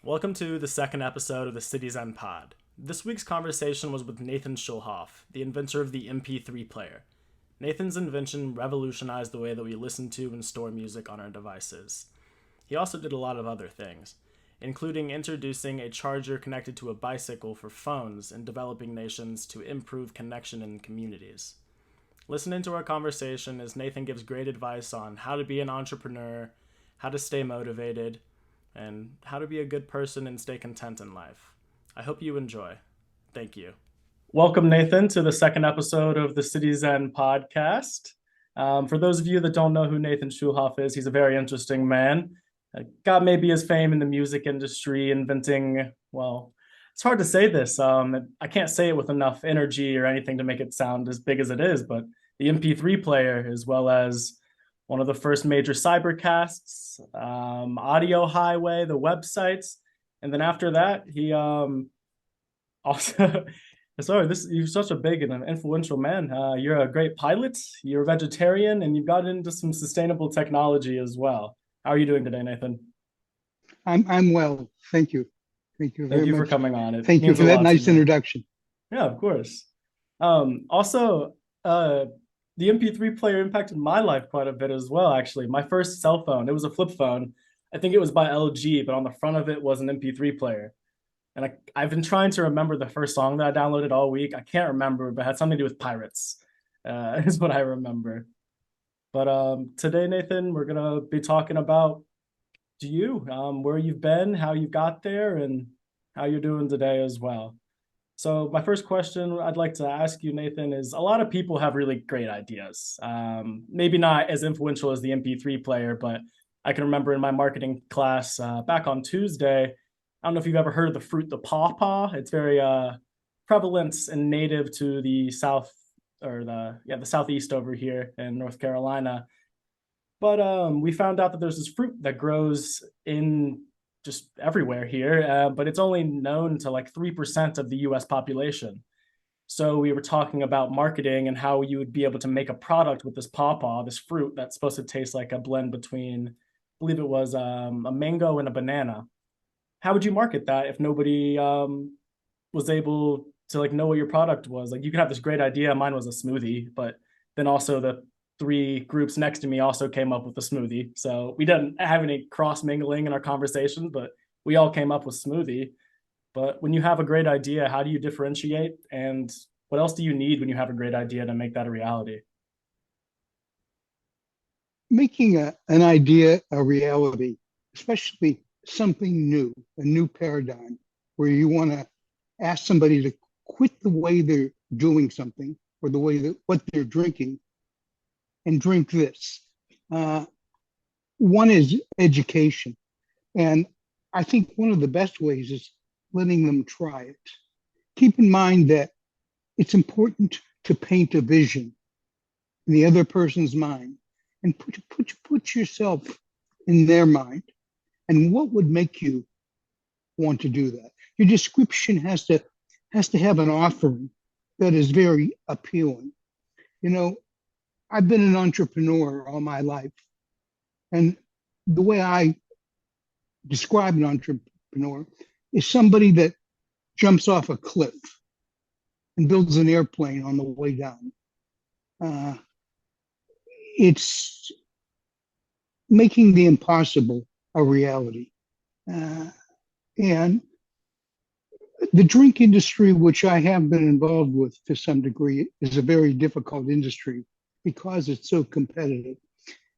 Welcome to the second episode of the City's End Pod. This week's conversation was with Nathan Schulhof, the inventor of the MP3 player. Nathan's invention revolutionized the way that we listen to and store music on our devices. He also did a lot of other things, including introducing a charger connected to a bicycle for phones in developing nations to improve connection in communities. Listen into our conversation as Nathan gives great advice on how to be an entrepreneur, how to stay motivated, and how to be a good person and stay content in life. I hope you enjoy. Thank you. Welcome, Nathan, to the second episode of the City's End podcast. For those of you that don't know who Nathan Schulhof is, he's a very interesting man. Got maybe his fame in the music industry, inventing, well, it's hard to say this. I can't say it with enough energy or anything to make it sound as big as it is, but the MP3 player, as well as one of the first major cybercasts, Audio Highway, the websites. And then after that, he also, you're such a big and influential man. You're a great pilot, you're a vegetarian, and you've got into some sustainable technology as well. How are you doing today, Nathan? I'm well. Thank you. Thank you very Thank you much. for coming on. It Thank you means for a that lot to nice me. introduction. Yeah, of course. Also, the MP3 player impacted my life quite a bit as well, actually. My first cell phone, it was a flip phone. I think it was by LG, but on the front of it was an MP3 player. And I've been trying to remember the first song that I downloaded all week. I can't remember, but it had something to do with pirates, is what I remember. But today, Nathan, we're going to be talking about where you've been, how you got there, and how you're doing today as well. So my first question I'd like to ask you, Nathan, is a lot of people have really great ideas. Maybe not as influential as the MP3 player, but I can remember in my marketing class back on Tuesday, I don't know if you've ever heard of the fruit, the pawpaw. It's very prevalent and native to the south or the southeast over here in North Carolina. But we found out that there's this fruit that grows in just everywhere here, but it's only known to like 3% of the US population. So we were talking about marketing and how you would be able to make a product with this pawpaw, this fruit that's supposed to taste like a blend between, I believe it was a mango and a banana. How would you market that if nobody was able to like know what your product was? Like you could have this great idea. Mine was a smoothie, but then also the three groups next to me also came up with a smoothie. So we didn't have any cross mingling in our conversation, but we all came up with smoothie. But when you have a great idea, how do you differentiate? And what else do you need when you have a great idea to make that a reality? Making an idea a reality, especially something new, a new paradigm, where you want to ask somebody to quit the way they're doing something or the way that what they're drinking and drink this. One is education. And I think one of the best ways is letting them try it. Keep in mind that it's important to paint a vision in the other person's mind and put yourself in their mind. And what would make you want to do that? Your description has to have an offering that is very appealing. You know, I've been an entrepreneur all my life. And the way I describe an entrepreneur is somebody that jumps off a cliff and builds an airplane on the way down. It's making the impossible a reality. And the drink industry, which I have been involved with to some degree, is a very difficult industry because it's so competitive.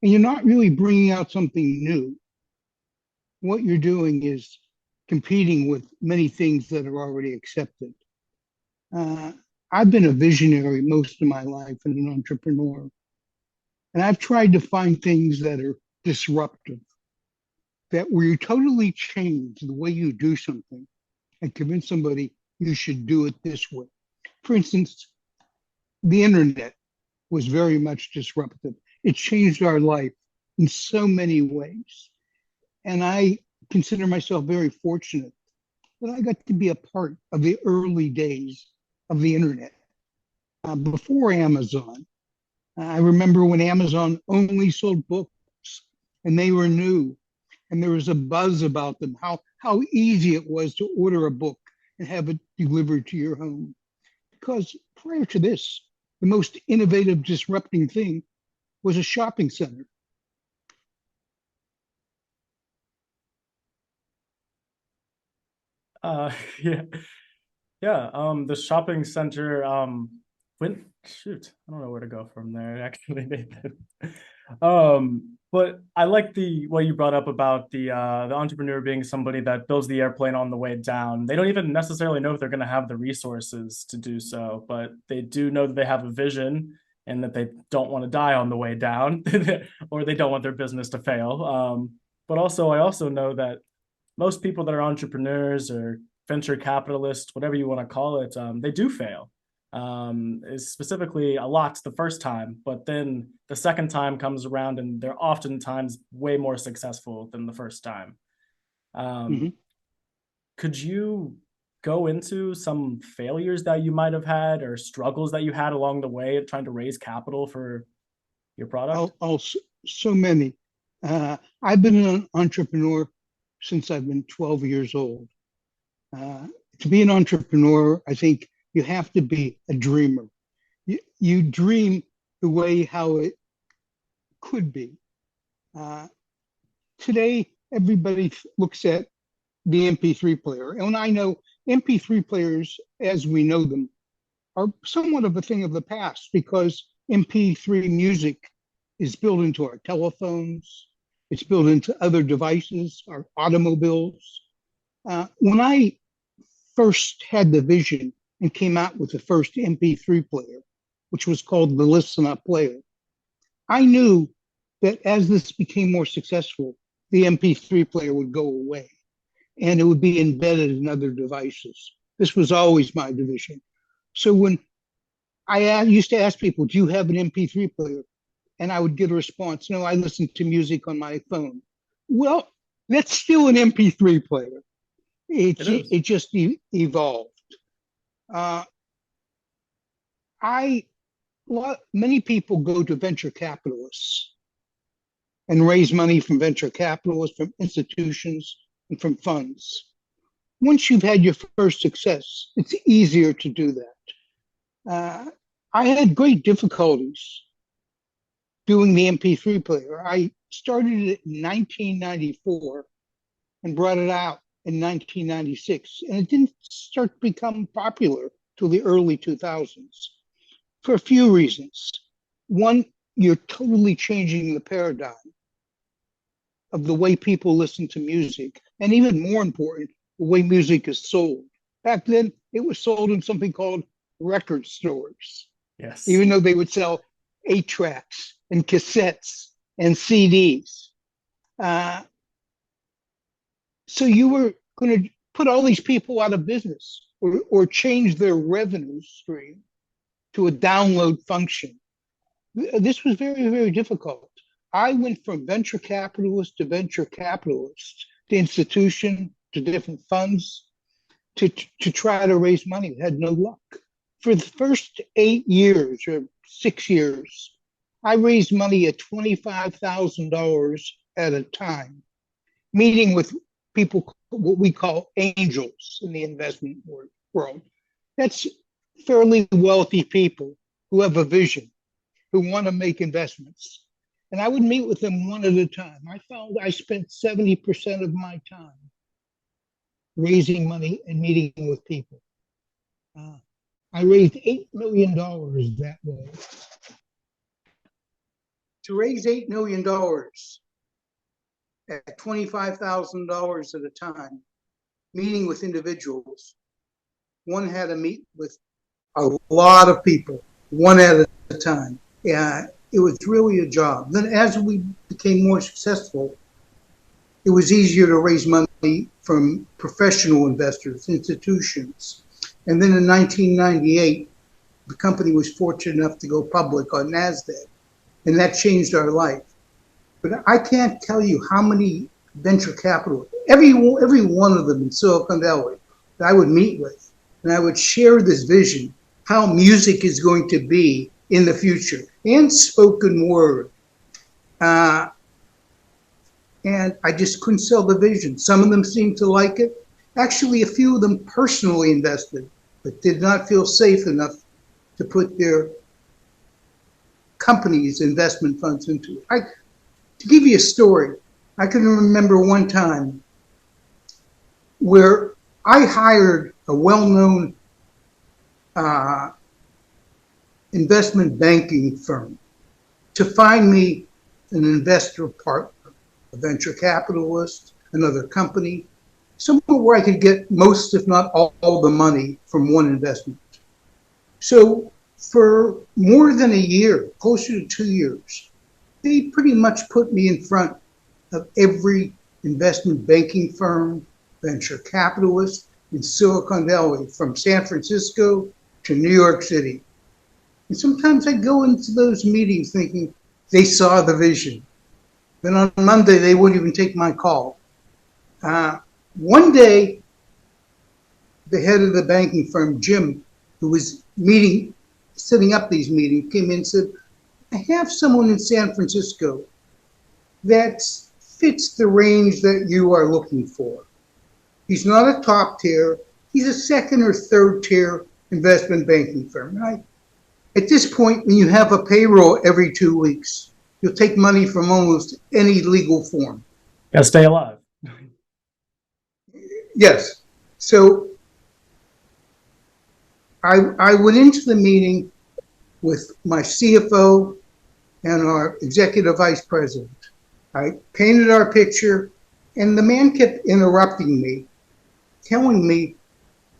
And you're not really bringing out something new. What you're doing is competing with many things that are already accepted. I've been a visionary most of my life and an entrepreneur. And I've tried to find things that are disruptive, that where you totally change the way you do something and convince somebody you should do it this way. For instance, the internet was very much disruptive. It changed our life in so many ways. And I consider myself very fortunate that I got to be a part of the early days of the internet. Before Amazon, I remember when Amazon only sold books and they were new and there was a buzz about them, how easy it was to order a book and have it delivered to your home. Because prior to this, the most innovative, disrupting thing was a shopping center. Uh, yeah, yeah. The shopping center. Went shoot. I don't know where to go from there. Actually, Nathan. But I like the what you brought up about the entrepreneur being somebody that builds the airplane on the way down. They don't even necessarily know if they're going to have the resources to do so, but they do know that they have a vision and that they don't want to die on the way down, or they don't want their business to fail. But also, I also know that most people that are entrepreneurs or venture capitalists, whatever you want to call it, they do fail. Is specifically a lot the first time, but then the second time comes around and they're oftentimes way more successful than the first time. Um, Mhm. could you go into some failures that you might have had or struggles that you had along the way trying to raise capital for your product? So many. I've been an entrepreneur since I've been 12 years old. Uh, to be an entrepreneur, I think you have to be a dreamer. You dream the way how it could be. Uh, Today, everybody looks at the MP3 player. And I know MP3 players, as we know them, are somewhat of a thing of the past because MP3 music is built into our telephones, it's built into other devices, our automobiles. When I first had the vision and came out with the first MP3 player, which was called the Listen Up player, I knew that as this became more successful, the MP3 player would go away and it would be embedded in other devices. This was always my vision. So when I used to ask people, "Do you have an MP3 player?" And I would get a response, "No, I listen to music on my phone." Well, that's still an MP3 player. It is. It just evolved. Uh, I Many people go to venture capitalists and raise money from venture capitalists, from institutions, and from funds. Once you've had your first success, it's easier to do that. I had great difficulties doing the MP3 player. I started it in 1994 and brought it out in 1996, and it didn't start to become popular till the early 2000s for a few reasons. One, you're totally changing the paradigm of the way people listen to music, and even more important, the way music is sold. Back then, it was sold in something called record stores, Yes. even though they would sell 8 tracks and cassettes and CDs. Uh, so you were going to put all these people out of business or change their revenue stream to a download function. This was very, very difficult. I went from venture capitalist to institution to different funds to try to raise money. Had no luck. For the first 8 years or 6 years, I raised money at $25,000 at a time, meeting with people, what we call angels in the investment world. That's fairly wealthy people who have a vision, who want to make investments. And I would meet with them one at a time. I found I spent 70% of my time raising money and meeting with people. Uh, I raised $8 million that way. To raise $8 million at $25,000 at a time, meeting with individuals, one had to meet with a lot of people, one at a time. Yeah, it was really a job. Then, as we became more successful, it was easier to raise money from professional investors, institutions. And then in 1998, the company was fortunate enough to go public on NASDAQ, and that changed our life. But I can't tell you how many venture capital, every one of them in Silicon Valley that I would meet with, and I would share this vision, how music is going to be in the future, and spoken word. And and I just couldn't sell the vision. Some of them seemed to like it. Actually, a few of them personally invested, but did not feel safe enough to put their company's investment funds into it. To give you a story, I can remember one time where I hired a well-known investment banking firm to find me an investor partner, a venture capitalist, another company, somewhere where I could get most, if not all the money from one investment. So for more than a year, closer to 2 years, they pretty much put me in front of every investment banking firm, venture capitalist in Silicon Valley, from San Francisco to New York City. And sometimes I go into those meetings thinking they saw the vision. Then on Monday, they wouldn't even take my call. One day, the head of the banking firm, Jim, who was setting up these meetings, came in and said, I have someone in San Francisco that fits the range that you are looking for. He's not a top tier. He's a second or third tier investment banking firm. Right? At this point, when you have a payroll every 2 weeks, you'll take money from almost any legal form. Gotta stay alive. Yes. So I went into the meeting with my CFO and our executive vice president. I painted our picture, and the man kept interrupting me, telling me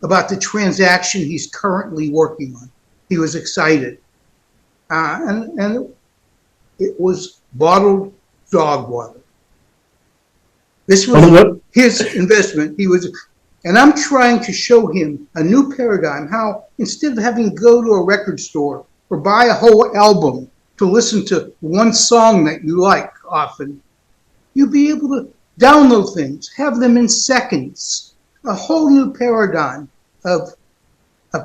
about the transaction he's currently working on. He was excited. And it was bottled dog water. This was his investment. And I'm trying to show him a new paradigm, how instead of having to go to a record store or buy a whole album to listen to one song that you like often, you'll be able to download things, have them in seconds, a whole new paradigm of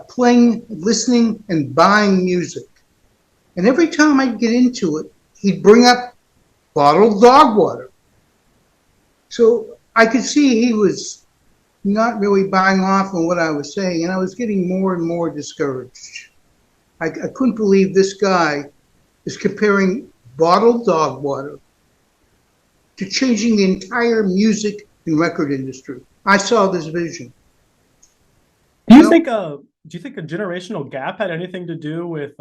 playing, listening, and buying music. And every time I'd get into it, he'd bring up bottled dog water. So I could see he was not really buying off on what I was saying, and I was getting more and more discouraged. I couldn't believe this guy is comparing bottled dog water to changing the entire music and record industry. I saw this vision. Do you think a generational gap had anything to do with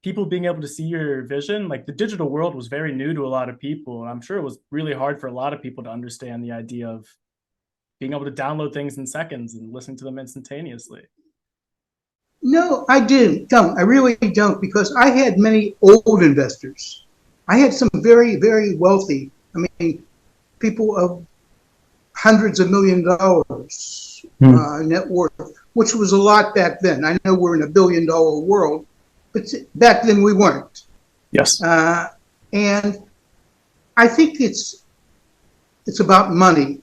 people being able to see your vision? Like, the digital world was very new to a lot of people, and I'm sure it was really hard for a lot of people to understand the idea of being able to download things in seconds and listen to them instantaneously. No, I don't. I really don't, because I had many old investors. I had some very, very wealthy, people of hundreds of $1 million net worth, which was a lot back then. I know we're in $1 billion world, but back then we weren't. Yes. And I think it's about money.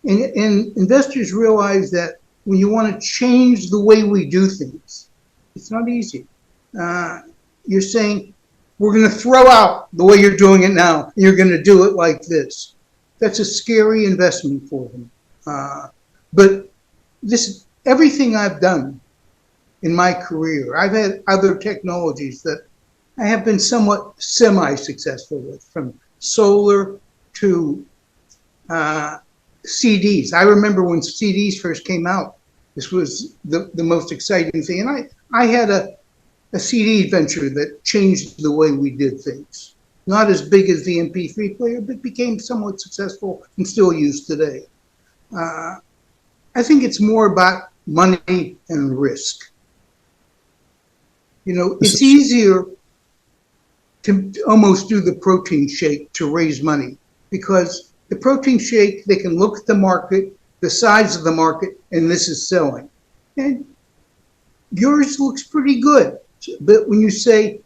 And investors realize that when you want to change the way we do things, it's not easy. You're saying, we're going to throw out the way you're doing it now, and you're going to do it like this. That's a scary investment for them. But everything I've done in my career, I've had other technologies that I have been somewhat semi-successful with, from solar to CDs. I remember when CDs first came out, this was the most exciting thing. And I had a CD venture that changed the way we did things. Not as big as the MP3 player, but became somewhat successful and still used today. I think it's more about money and risk. It's easier to almost do the protein shake to raise money, because the protein shake, they can look at the market, the size of the market, and this is selling. And yours looks pretty good. But when you say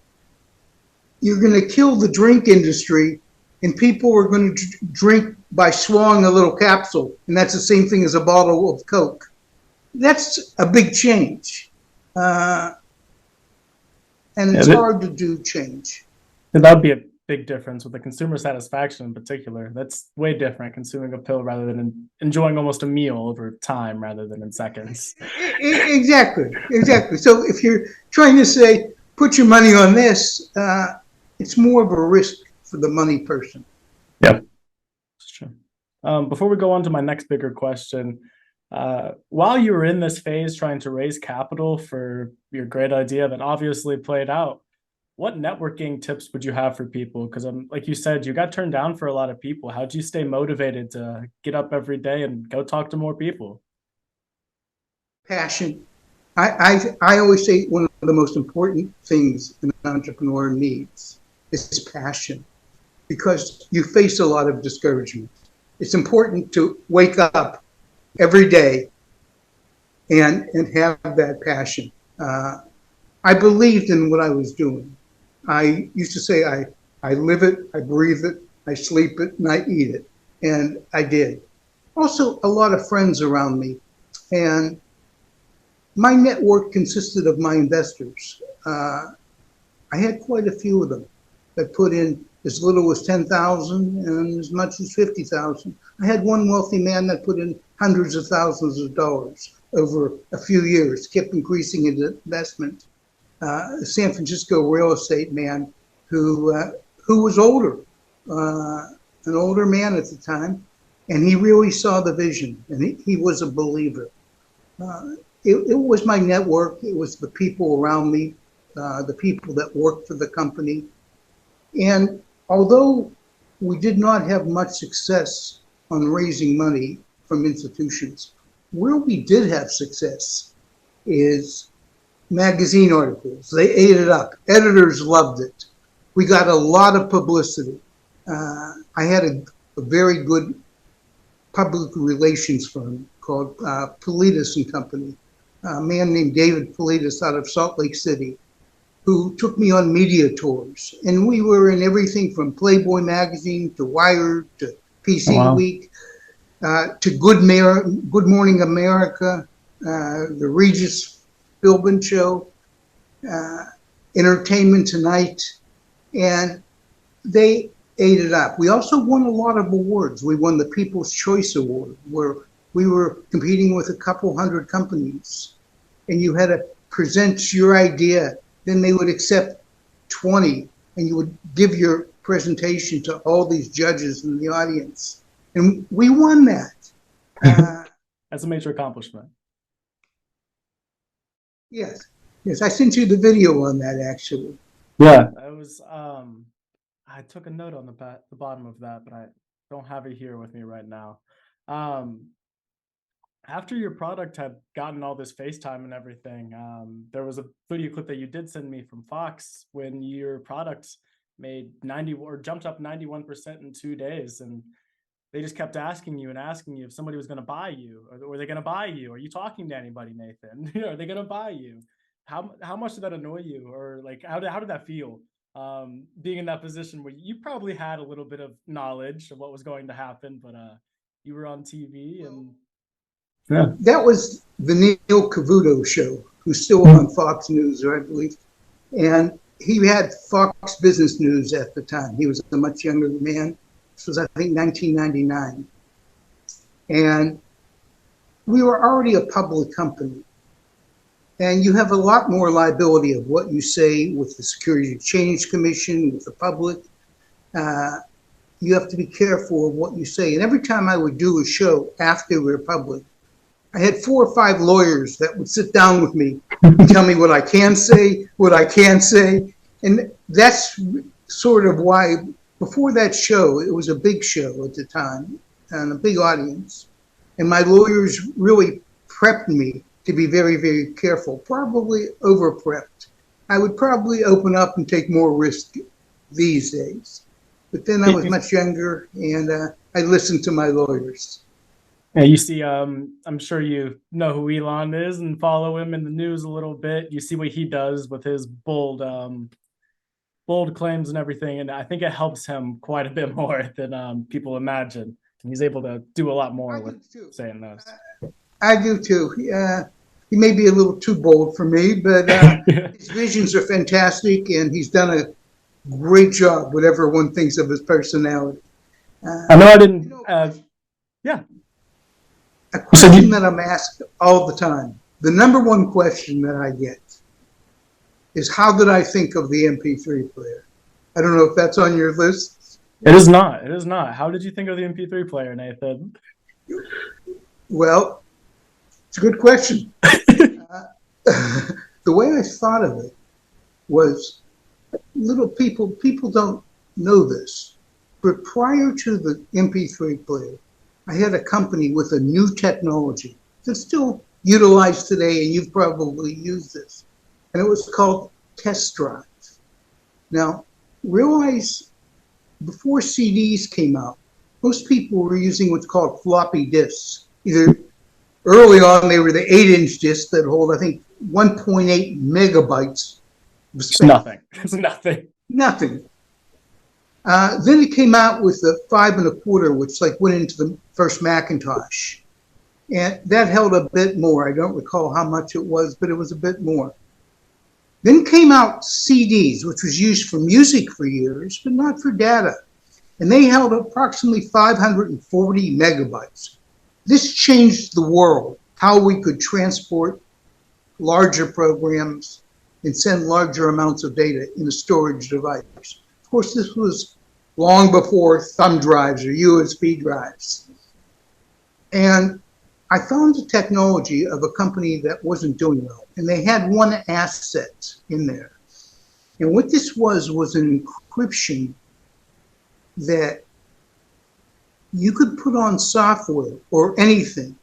you're going to kill the drink industry and people are going to drink by swallowing a little capsule, and that's the same thing as a bottle of Coke, that's a big change. And it's hard to do change. And that would be big difference with the consumer satisfaction in particular. That's way different consuming a pill rather than enjoying almost a meal over time rather than in seconds. Exactly, exactly. So if you're trying to say, put your money on this, it's more of a risk for the money person. Yep. That's true. Before we go on to my next bigger question, while you were in this phase trying to raise capital for your great idea that obviously played out, what networking tips would you have for people? Because like you said, you got turned down for a lot of people. How'd you stay motivated to get up every day and go talk to more people? Passion. I always say one of the most important things an entrepreneur needs is passion, because you face a lot of discouragement. It's important to wake up every day and have that passion. I believed in what I was doing. I used to say, I live it, I breathe it, I sleep it, and I eat it. And I did. Also, a lot of friends around me. And my network consisted of my investors. I had quite a few of them that put in as little as 10,000 and as much as 50,000. I had one wealthy man that put in hundreds of thousands of dollars over a few years, kept increasing his investment. A San Francisco real estate man who was older, an older man at the time, and he really saw the vision, and he was a believer. It was my network. It was the people around me, the people that worked for the company. And although we did not have much success on raising money from institutions, where we did have success is magazine articles. They ate it up. Editors loved it. We got a lot of publicity. I had a very good public relations firm called Politis and Company. A man named David Politis out of Salt Lake City, who took me on media tours. And we were in everything from Playboy magazine to Wired to PC Wow. Week to Good Morning America, the Regis Philbin Show, Entertainment Tonight, and they ate it up. We also won a lot of awards. We won the People's Choice Award, where we were competing with a couple hundred companies, and you had to present your idea. Then they would accept 20, and you would give your presentation to all these judges in the audience. And we won that. That's a major accomplishment. Yes. Yes, I sent you the video on that, actually. Yeah, I was. I took a note on the bottom of that, but I don't have it here with me right now. Um, After your product had gotten all this FaceTime and everything, there was a video clip that you did send me from Fox when your product made 90 or jumped up 91% in 2 days, and they just kept asking you and asking you if somebody was going to buy you, or were they going to buy you? Are you talking to anybody, Nathan? Are they going to buy you? How much did that annoy you, or like how did that feel? Being in that position where you probably had a little bit of knowledge of what was going to happen, but you were on TV and yeah. That was the Neil Cavuto show, who's still on Fox News, I believe. And he had Fox Business News at the time. He was a much younger man. This was, I think, 1999. And we were already a public company. And you have a lot more liability of what you say with the Securities and Exchange Commission, with the public. You have to be careful of what you say. And every time I would do a show after we were public, I had 4 or 5 lawyers that would sit down with me and tell me what I can say, what I can't say. And that's sort of why, before that show, it was a big show at the time and a big audience. And my lawyers really prepped me to be very, very careful, probably over-prepped. I would probably open up and take more risk these days. But then I was much younger, and I listened to my lawyers. Yeah, you see, I'm sure you know who Elon is and follow him in the news a little bit. You see what he does with his bold claims and everything, and I think it helps him quite a bit more than people imagine. And he's able to do a lot more with saying those. I do too. He may be a little too bold for me, but his visions are fantastic, and he's done a great job, whatever one thinks of his personality. I know I You didn't. know, Yeah. a So question you, that I'm asked all the time, the number one question that I get is, how did I think of the MP3 player? I don't know if that's on your list. it is not. It is not. How did you think of the MP3 player, Nathan? Well, it's a good question. Uh, the way I thought of it was, people don't know this, but prior to the MP3 player, I had a company with a new technology that's still utilized today, and you've probably used this, and it was called Test Drive. Now, realize before CDs came out, most people were using what's called floppy disks. Either early on, they were the 8-inch disks that hold, I think, 1.8 megabytes of It's space. nothing. It's nothing. Nothing. Then it came out with the 5 1/4, which like went into the first Macintosh. And that held a bit more. I don't recall how much it was, but it was a bit more. Then came out CDs, which was used for music for years, but not for data. And they held approximately 540 megabytes. This changed the world, how we could transport larger programs and send larger amounts of data in a storage device. Of course, this was long before thumb drives or USB drives. And I found the technology of a company that wasn't doing well, and they had one asset in there. And what this was an encryption that you could put on software or anything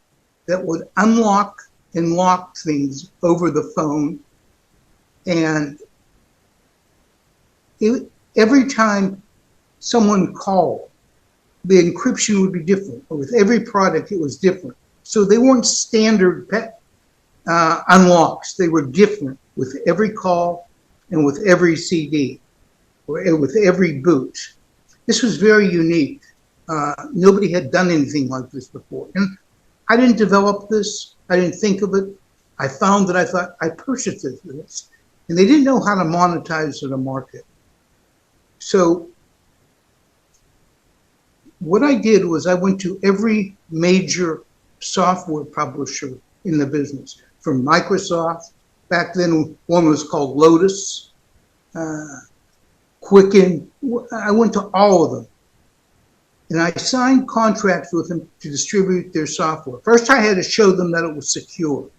that would unlock and lock things over the phone. And every time someone called, the encryption would be different. With every product, it was different. So they weren't standard unlocks. They were different with every call and with every CD, or with every boot. This was very unique. Nobody had done anything like this before. And I didn't develop this. I didn't think of it. I found that I thought I purchased this. And they didn't know how to monetize the market. So what I did was I went to every major software publisher in the business, from Microsoft. Back then, one was called Lotus, Quicken. I went to all of them. And I signed contracts with them to distribute their software. First, I had to show them that it was secure,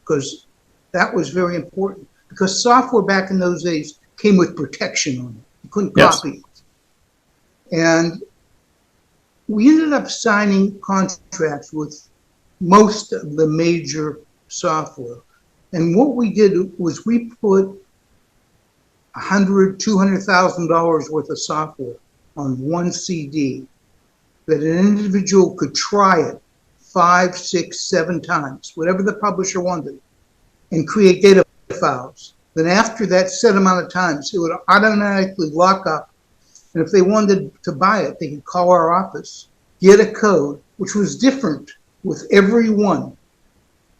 because that was very important. Because software back in those days came with protection on it. You couldn't copy it. And we ended up signing contracts with most of the major software. And what we did was we put $100,000, $200,000 worth of software on one CD, that an individual could try it 5, 6, 7 times, whatever the publisher wanted, and create data files. Then after that set amount of times, it would automatically lock up. And if they wanted to buy it, they could call our office, get a code, which was different with every one,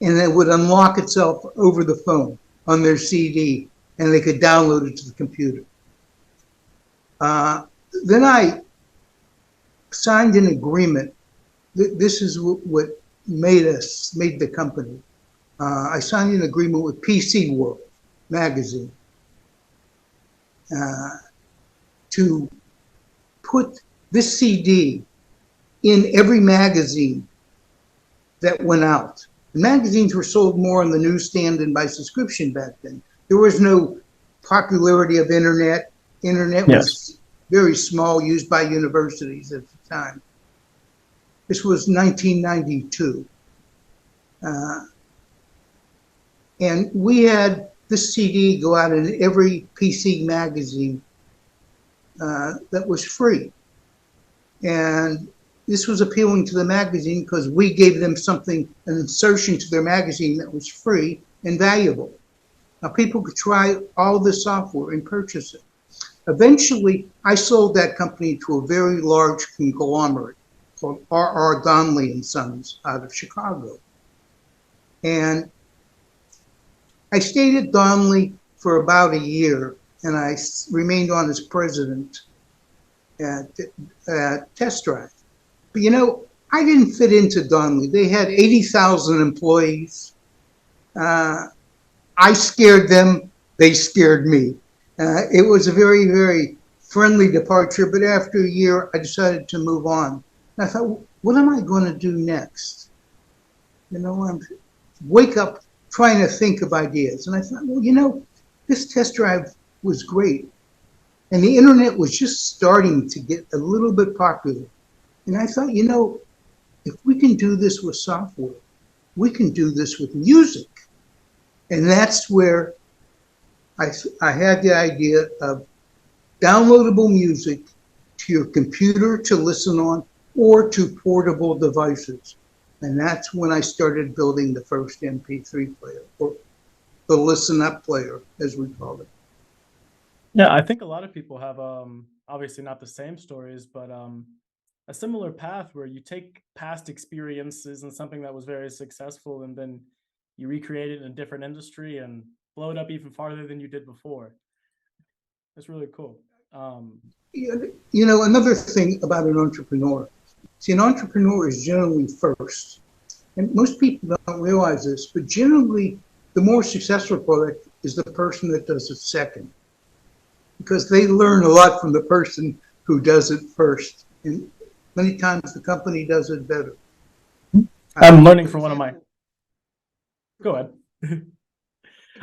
and it would unlock itself over the phone on their CD, and they could download it to the computer. Then I signed an agreement. This is what made the company. I signed an agreement with PC World magazine to put this CD in every magazine that went out. The magazines were sold more on the newsstand than by subscription back then. There was no popularity of internet. Internet was very small, used by universities at the time. This was 1992. And we had this CD go out in every PC magazine that was free. And this was appealing to the magazine because we gave them something, an insertion to their magazine that was free and valuable. Now people could try all the software and purchase it. Eventually, I sold that company to a very large conglomerate called R.R. Donnelley and Sons out of Chicago. And I stayed at Donnelley for about a year and I remained on as president at Test Drive. But I didn't fit into Donnelly. They had 80,000 employees. I scared them. They scared me. It was a very, very friendly departure. But after a year, I decided to move on. And I thought, what am I going to do next? I'm wake up trying to think of ideas. And I thought, well, this test drive was great. And the internet was just starting to get a little bit popular. And I thought, if we can do this with software, we can do this with music. And that's where I had the idea of downloadable music to your computer to listen on or to portable devices. And that's when I started building the first MP3 player, or the listen up player, as we call it. Yeah, I think a lot of people have obviously not the same stories, but a similar path where you take past experiences and something that was very successful and then you recreate it in a different industry and blow it up even farther than you did before. It's really cool. Another thing about an entrepreneur. See, an entrepreneur is generally first. And most people don't realize this, but generally the more successful product is the person that does it second. Because they learn a lot from the person who does it first. And many times the company does it better. I'm learning from one of my... Go ahead.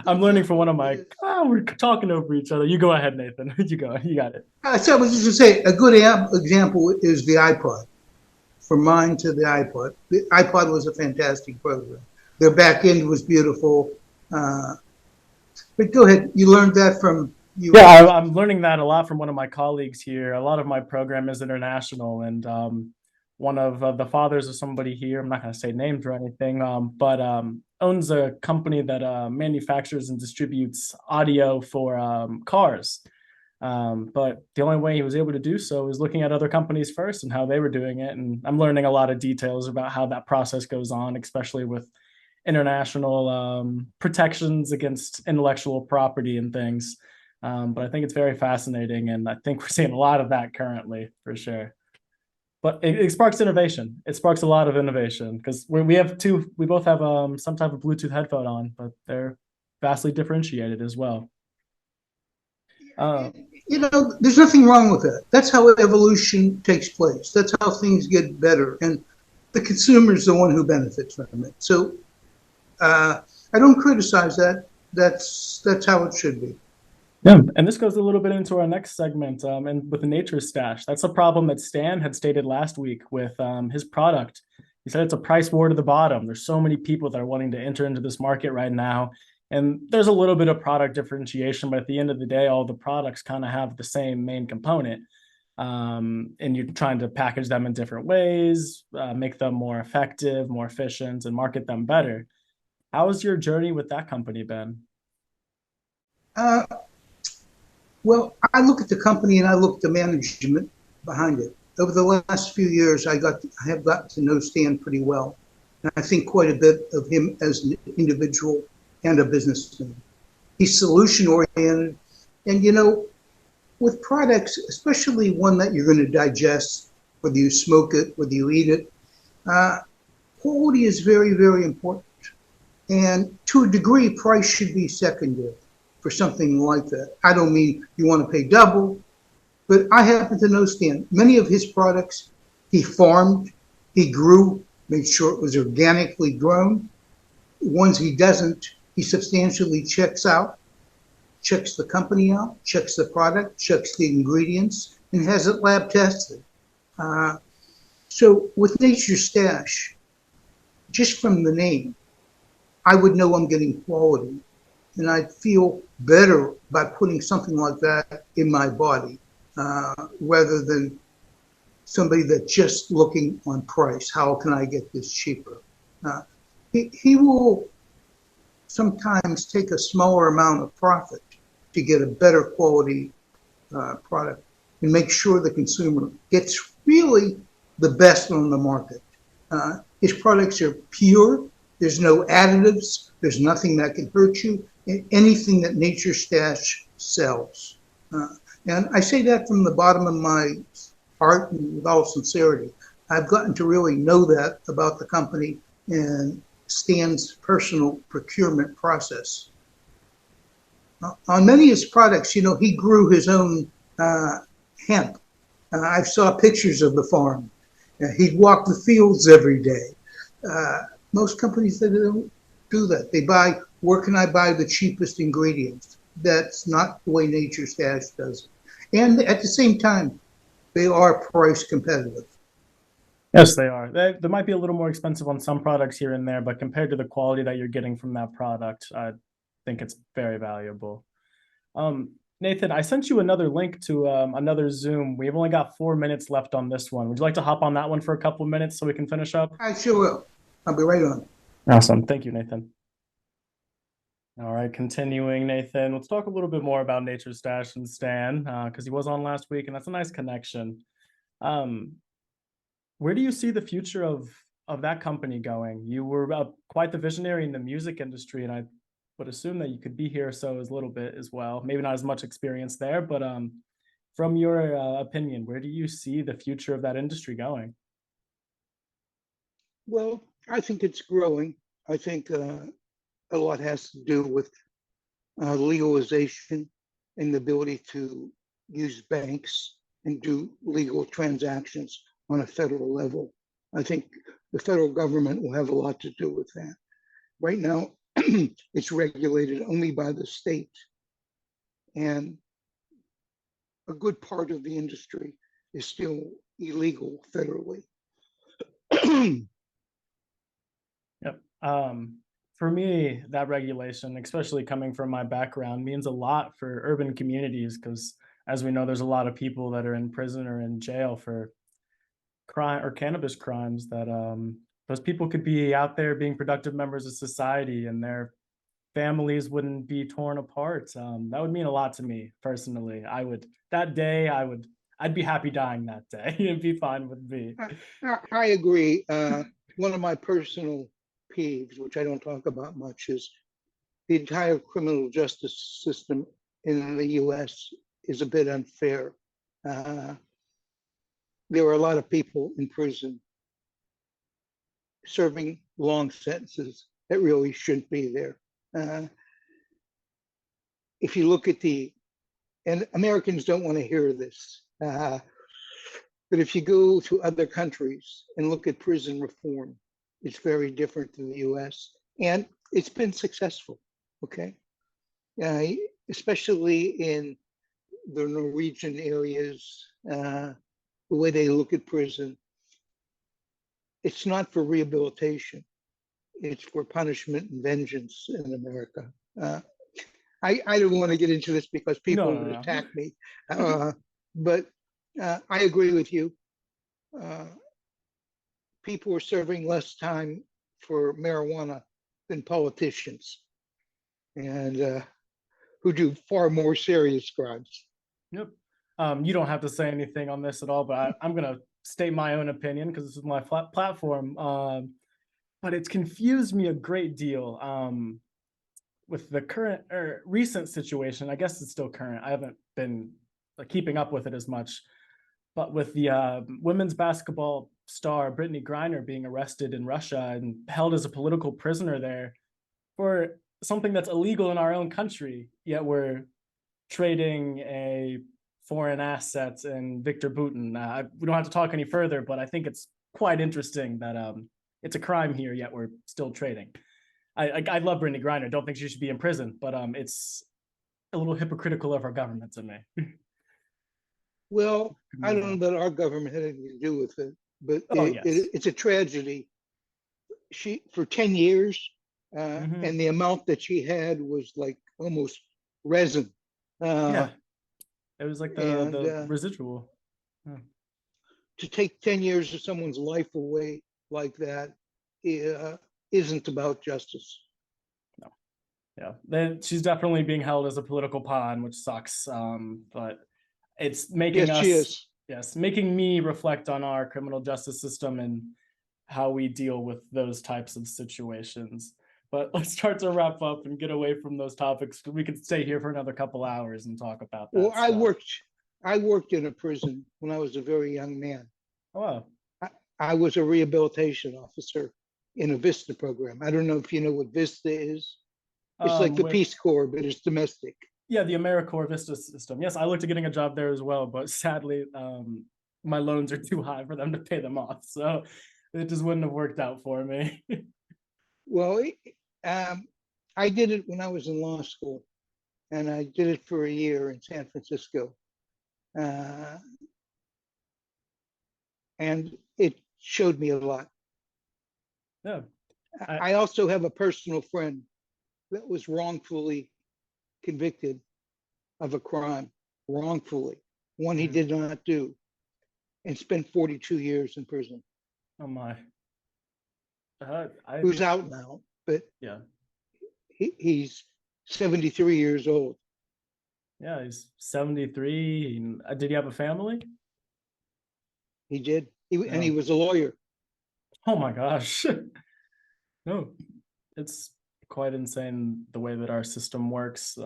I'm learning from one of my... we're talking over each other. You go ahead, Nathan. You got it. So I was just going to say, a good example is the iPod. From mine to the iPod. The iPod was a fantastic program. Their back end was beautiful. But go ahead. You learned that from... Yeah, I'm learning that a lot from one of my colleagues here. A lot of my program is international, and one of the fathers of somebody here, I'm not going to say names or anything, but owns a company that manufactures and distributes audio for cars. But the only way he was able to do so is looking at other companies first and how they were doing it. And I'm learning a lot of details about how that process goes on, especially with international protections against intellectual property and things. But I think it's very fascinating, and I think we're seeing a lot of that currently, for sure. But it sparks innovation. It sparks a lot of innovation because we both have some type of Bluetooth headphone on, but they're vastly differentiated as well. There's nothing wrong with that. That's how evolution takes place. That's how things get better, and the consumer is the one who benefits from it. So I don't criticize that. That's how it should be. Yeah, and this goes a little bit into our next segment, and with the nature stash. That's a problem that Stan had stated last week with his product. He said it's a price war to the bottom. There's so many people that are wanting to enter into this market right now, and there's a little bit of product differentiation, but at the end of the day, all the products kind of have the same main component, and you're trying to package them in different ways, make them more effective, more efficient, and market them better. How has your journey with that company been? Well, I look at the company and I look at the management behind it. Over the last few years, I have gotten to know Stan pretty well. And I think quite a bit of him as an individual and a businessman. He's solution oriented. And with products, especially one that you're going to digest, whether you smoke it, whether you eat it, quality is very, very important. And to a degree, price should be secondary for something like that. I don't mean you want to pay double, but I happen to know Stan. Many of his products, he farmed, he grew, made sure it was organically grown. Ones he doesn't, he substantially checks the company out, checks the product, checks the ingredients, and has it lab tested. So with Nature Stash, just from the name, I would know I'm getting quality. And I'd feel better by putting something like that in my body, rather than somebody that's just looking on price. How can I get this cheaper? He will sometimes take a smaller amount of profit to get a better quality product and make sure the consumer gets really the best on the market. His products are pure, There's no additives. There's nothing that can hurt you. Anything that Nature Stash sells. Uh, and I say that from the bottom of my heart and with all sincerity. I've gotten to really know that about the company and Stan's personal procurement process. On many of his products, he grew his own hemp. I saw pictures of the farm. He'd walk the fields every day. Most companies that don't do that. They buy, where can I buy the cheapest ingredients? That's not the way Nature Stash does it. And at the same time, they are price competitive. Yes, they are. They might be a little more expensive on some products here and there, but compared to the quality that you're getting from that product, I think it's very valuable. Nathan, I sent you another link to another Zoom. We've only got 4 minutes left on this one. Would you like to hop on that one for a couple of minutes so we can finish up? I sure will. I'll be right on. Awesome. Thank you, Nathan. All right, continuing, Nathan. Let's talk a little bit more about Nature Stash and Stan, because he was on last week, and that's a nice connection. Where do you see the future of that company going? You were quite the visionary in the music industry, and I would assume that you could be here so as a little bit as well. Maybe not as much experience there, but from your opinion, where do you see the future of that industry going? Well, I think it's growing. I think a lot has to do with legalization and the ability to use banks and do legal transactions on a federal level. I think the federal government will have a lot to do with that. Right now, it's regulated only by the state, and a good part of the industry is still illegal federally. Yep. For me, that regulation, especially coming from my background, means a lot for urban communities because, as we know, there's a lot of people that are in prison or in jail for crime or cannabis crimes that those people could be out there being productive members of society and their families wouldn't be torn apart. That would mean a lot to me personally. I'd be happy dying that day. It'd be fine with me. I agree. One of my personal peeves, which I don't talk about much, is the entire criminal justice system in the US is a bit unfair. There are a lot of people in prison serving long sentences that really shouldn't be there. If you look at and Americans don't want to hear this, but if you go to other countries and look at prison reform, it's very different than the US, and it's been successful, okay? Especially in the Norwegian areas, the way they look at prison, it's not for rehabilitation. It's for punishment and vengeance in America. I don't want to get into this because people No, would no, attack me, but I agree with you. People are serving less time for marijuana than politicians, and who do far more serious crimes. Yep. You don't have to say anything on this at all, but I'm gonna state my own opinion because this is my platform. But it's confused me a great deal with the current or recent situation. I guess it's still current. I haven't been keeping up with it as much, but with the women's basketball star Brittany Griner being arrested in Russia and held as a political prisoner there for something that's illegal in our own country, yet we're trading a foreign asset in Victor Putin. We don't have to talk any further, but I think it's quite interesting that it's a crime here, yet we're still trading. I love Brittany Griner. Don't think she should be in prison, but it's a little hypocritical of our government to me. Well, I don't know that our government had anything to do with it, but yes. it's a tragedy. She for 10 years, and the amount that she had was like almost resin. Yeah, it was like the residual. To take 10 years of someone's life away like that isn't about justice. No. Yeah, then she's definitely being held as a political pawn, which sucks. But it's making Yes, she us, is. yes, making me reflect on our criminal justice system and how we deal with those types of situations. But let's start to wrap up and get away from those topics. We could stay here for another couple hours and talk about Well, that stuff. I worked in a prison when I was a very young man. Oh, wow. I, I was a rehabilitation officer in a VISTA program. I don't know if you know what VISTA is. It's like the With Peace Corps, but it's domestic. yeah, the AmeriCorps Vista system. Yes, I looked at getting a job there as well, but sadly, my loans are too high for them to pay them off. So it just wouldn't have worked out for me. Well, I did it when I was in law school, and I did it for a year in San Francisco. Uh, and it showed me a lot. Yeah. I, I also have a personal friend that was wrongfully convicted of a crime, wrongfully, one he mhm. did not do, and spent 42 years in prison. Oh my. I Who's out now, but yeah. he's 73 years old. Yeah, he's 73. Did he have a family? He did, and he No. was a lawyer. Oh my gosh. No, it's quite insane the way that our system works.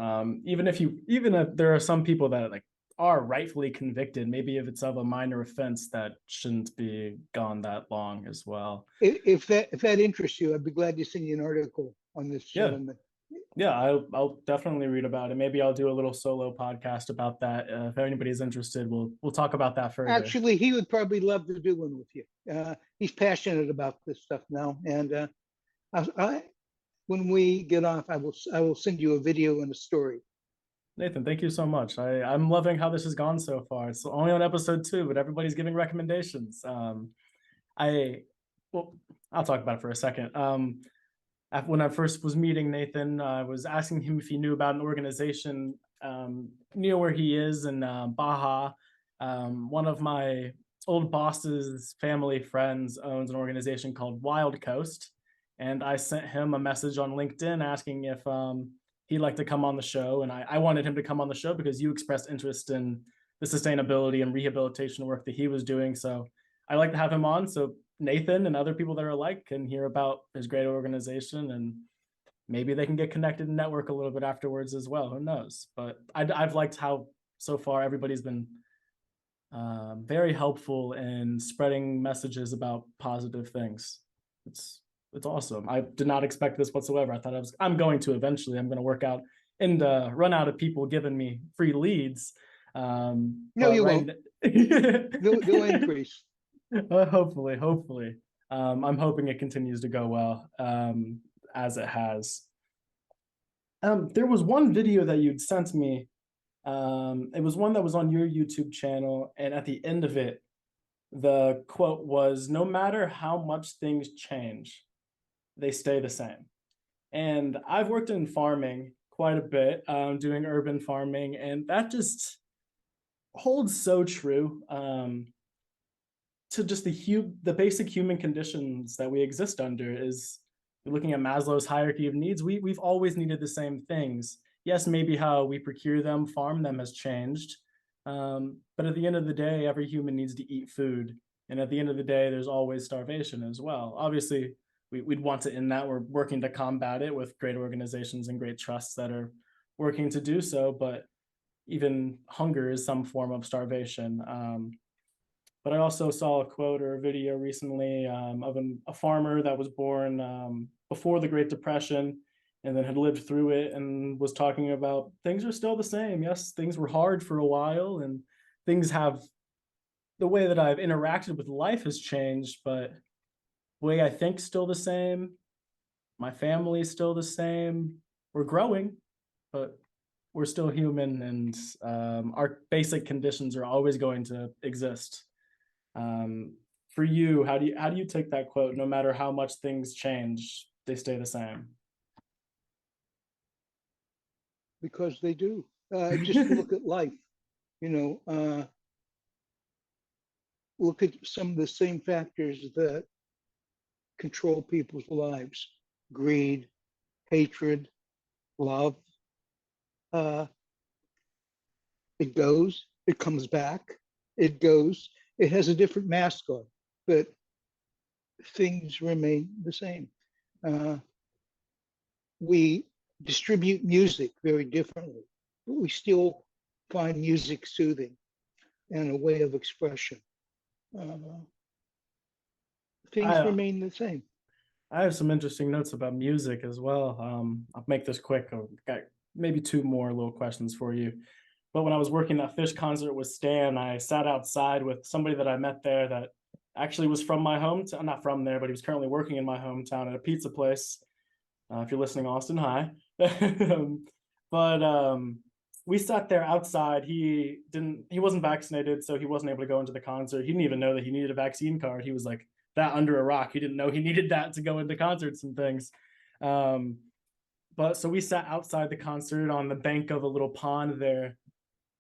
Even if there are some people that like are rightfully convicted, maybe if it's of a minor offense, that shouldn't be gone that long as well. If that interests you, I'd be glad to send you an article on this Yeah, gentleman. yeah, I'll definitely read about it. Maybe I'll do a little solo podcast about that. If anybody's interested, we'll talk about that further. Actually, he would probably love to do one with you. He's passionate about this stuff now, and when we get off, I will send you a video and a story. Nathan, thank you so much. I'm loving how this has gone so far. It's only on episode 2, but everybody's giving recommendations. I well, I'll talk about it for a second. When I first was meeting Nathan, I was asking him if he knew about an organization near where he is in Baja. One of my old boss's family friends owns an organization called Wild Coast, and I sent him a message on LinkedIn asking if he'd like to come on the show. And I wanted him to come on the show because you expressed interest in the sustainability and rehabilitation work that he was doing. So I like to have him on. So Nathan and other people that are alike can hear about his great organization, and maybe they can get connected and network a little bit afterwards as well. Who knows? But I've liked how so far everybody's been very helpful in spreading messages about positive things. It's it's awesome. I did not expect this whatsoever. I thought I'm going to eventually. I'm going to work out and run out of people giving me free leads. No, But you right. won't. They'll increase. Hopefully. I'm hoping it continues to go well as it has. There was one video that you'd sent me. It was one that was on your YouTube channel, and at the end of it, the quote was, "No matter how much things change, they stay the same." And I've worked in farming quite a bit, doing urban farming, and that just holds so true. To just the basic human conditions that we exist under is looking at Maslow's hierarchy of needs. We've always needed the same things. Yes, maybe how we procure them, farm them has changed, but at the end of the day, every human needs to eat food, and at the end of the day, there's always starvation as well. Obviously, we'd want to end that. We're working to combat it with great organizations and great trusts that are working to do so, but even hunger is some form of starvation. But I also saw a quote or a video recently of a farmer that was born before the Great Depression and then had lived through it and was talking about things are still the same. Yes, things were hard for a while and things have the way that I've interacted with life has changed, but the way I think still the same. My family is still the same. We're growing, but we're still human, and our basic conditions are always going to exist. For you, how do you take that quote? No matter how much things change, they stay the same. Because they do. Just look at life. You know, look at some of the same factors that control people's lives: greed, hatred, love. Uh, it goes, it comes back, it goes. It has a different mask on, but things remain the same. Uh, we distribute music very differently, but we still find music soothing and a way of expression. Uh, things I remain the same. I have some interesting notes about music as well. I'll make this quick. I've got maybe two more little questions for you. But when I was working that Fish concert with Stan, I sat outside with somebody that I met there that actually was from my hometown, not from there, but he was currently working in my hometown at a pizza place. If you're listening, Austin, hi. But we sat there outside. He wasn't vaccinated, so he wasn't able to go into the concert. He didn't even know that he needed a vaccine card. He was like that under a rock. He didn't know he needed that to go into concerts and things. Um, but so we sat outside the concert on the bank of a little pond there,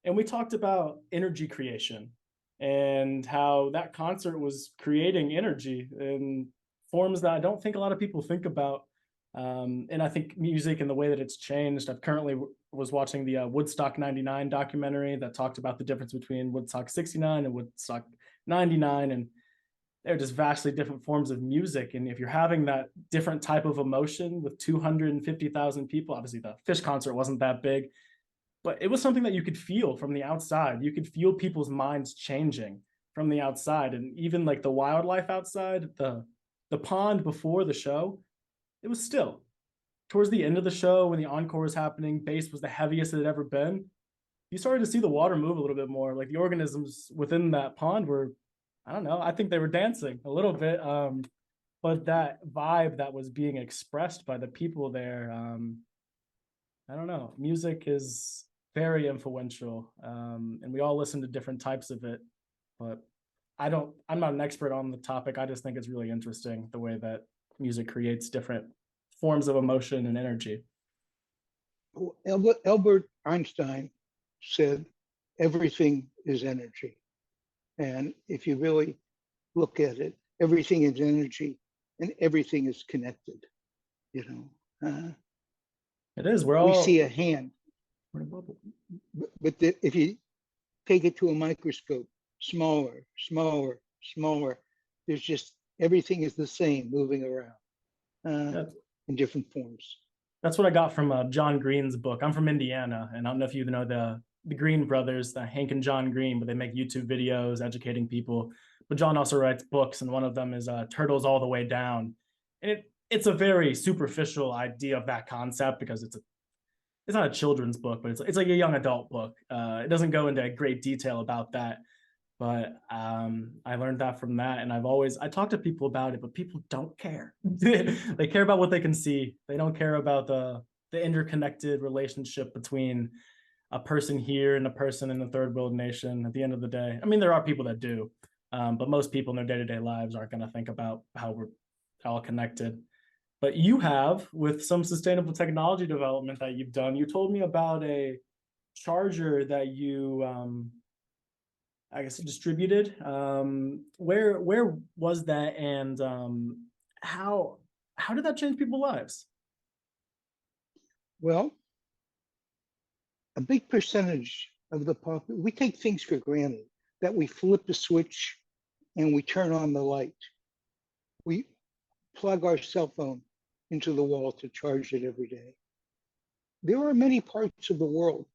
and we talked about energy creation and how that concert was creating energy in forms that I don't think a lot of people think about. And I think music and the way that it's changed. I've currently was watching the Woodstock 99 documentary that talked about the difference between Woodstock 69 and Woodstock 99. And they're just vastly different forms of music. And if you're having that different type of emotion with 250,000 people, obviously the Fish concert wasn't that big, but it was something that you could feel from the outside. You could feel people's minds changing from the outside, and even like the wildlife outside, the pond before the show, it was still. Towards the end of the show, when the encore was happening, bass was the heaviest it had ever been. You started to see the water move a little bit more. Like the organisms within that pond were, I don't know, I think they were dancing a little bit. But that vibe that was being expressed by the people there, I don't know. Music is very influential, and we all listen to different types of it. But I'm not an expert on the topic. I just think it's really interesting the way that music creates different forms of emotion and energy. Albert Einstein said everything is energy. And if you really look at it, everything is energy and everything is connected. You know, It is. We're we see all a hand, we're in a bubble. if you take it to a microscope, smaller, smaller, smaller, there's just everything is the same moving around uh, Yeah, in different forms. that's what I got from John Green's book. I'm from Indiana, and I don't know if you know the Green brothers, the Hank and John Green, but they make YouTube videos educating people. But John also writes books, and one of them is Turtles All the Way Down, and it's a very superficial idea of that concept because it's not a children's book, but it's like a young adult book. It doesn't go into great detail about that, but I learned that from that, and I talk to people about it, but people don't care. They care about what they can see. They don't care about the interconnected relationship between a person here and a person in the third world nation. At the end of the day, I mean, there are people that do, but most people in their day to day lives aren't going to think about how we're all connected. But you have, with some sustainable technology development that you've done, you told me about a charger that you I guess distributed. Where was that, and how how did that change people's lives? Well, a big percentage of the we take things for granted that we flip the switch and we turn on the light. We plug our cell phone into the wall to charge it every day. There are many parts of the world,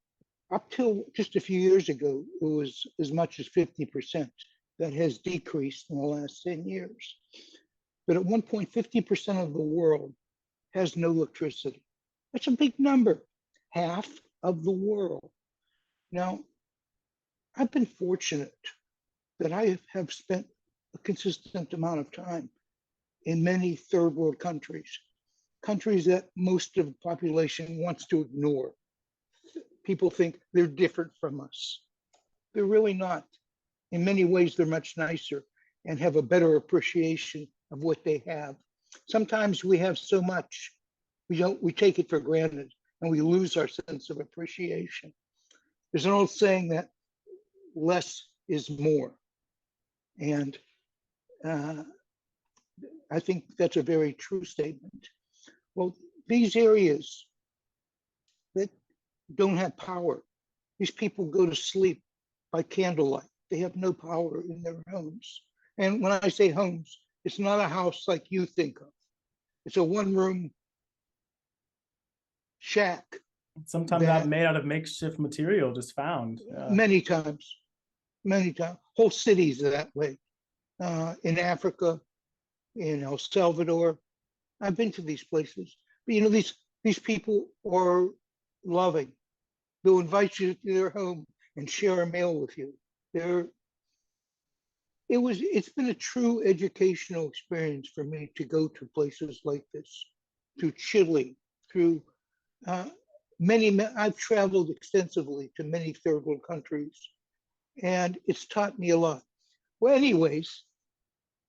up till just a few years ago, it was as much as 50%. That has decreased in the last 10 years. But at one point, 50% of the world has no electricity. That's a big number, half of the world. Now, I've been fortunate that I have spent a consistent amount of time in many third world countries, countries that most of the population wants to ignore. People think they're different from us. They're really not. In many ways, they're much nicer and have a better appreciation of what they have. Sometimes we have so much, we take it for granted and we lose our sense of appreciation. There's an old saying that less is more. And uh, I think that's a very true statement. Well, these areas that don't have power, these people go to sleep by candlelight. They have no power in their homes. And when I say homes, It's not a house like you think of. It's a one-room shack Sometimes that that made out of makeshift material just found. many times, many times, whole cities are that way. In Africa, in El Salvador, I've been to these places. But these people are loving. They'll invite you to their home and share a meal with you. They're it's been a true educational experience for me to go to places like this, through Chile, through uh, I've traveled extensively to many third world countries, and it's taught me a lot. Well, anyways,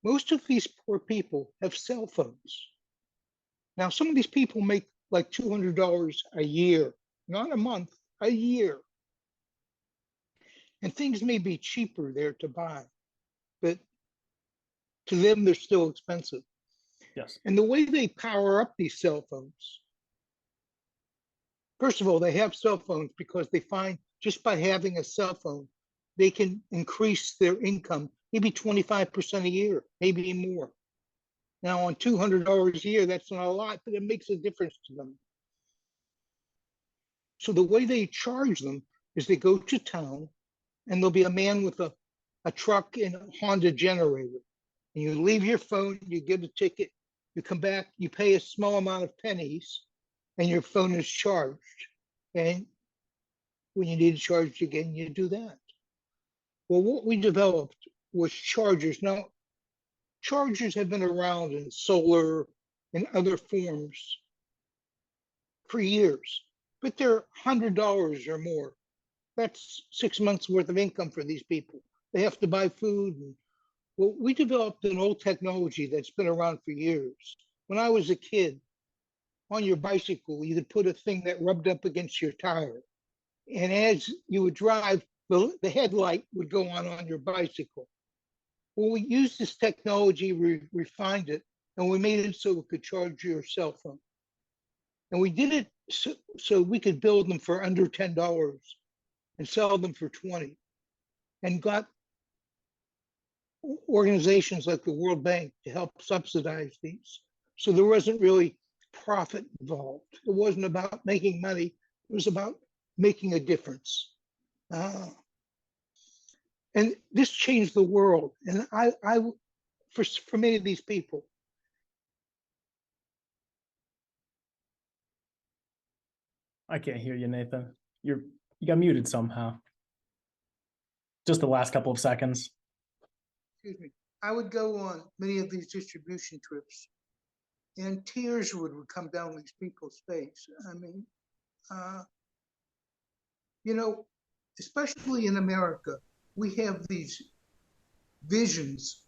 most of these poor people have cell phones. Now, some of these people make like $200 a year, not a month, a year. And things may be cheaper there to buy, but to them, they're still expensive. Yes. And the way they power up these cell phones, first of all, they have cell phones because they find just by having a cell phone, they can increase their income maybe 25% a year, maybe more. Now, on $200 a year, that's not a lot, but it makes a difference to them. So the way they charge them is they go to town and there'll be a man with a truck and a Honda generator. And you leave your phone, you get a ticket, you come back, you pay a small amount of pennies, and your phone is charged. And when you need it charged again, you do that. Well, what we developed was chargers. Now, chargers have been around in solar and other forms for years, but they're $100 or more. That's 6 months worth of income for these people. They have to buy food. Well, we developed an old technology that's been around for years. When I was a kid, on your bicycle, you could put a thing that rubbed up against your tire. And as you would drive, the headlight would go on your bicycle. Well, we used this technology, we refined it, and we made it so it could charge your cell phone. And we did it so we could build them for under $10 and sell them for 20, and got organizations like the World Bank to help subsidize these. So there wasn't really profit involved. It wasn't about making money. It was about making a difference. And this changed the world. And for many of these people, I can't hear you, Nathan. You got muted somehow. Just the last couple of seconds. excuse me, I would go on many of these distribution trips, and tears would come down these people's face. I mean, uh, especially in America, we have these visions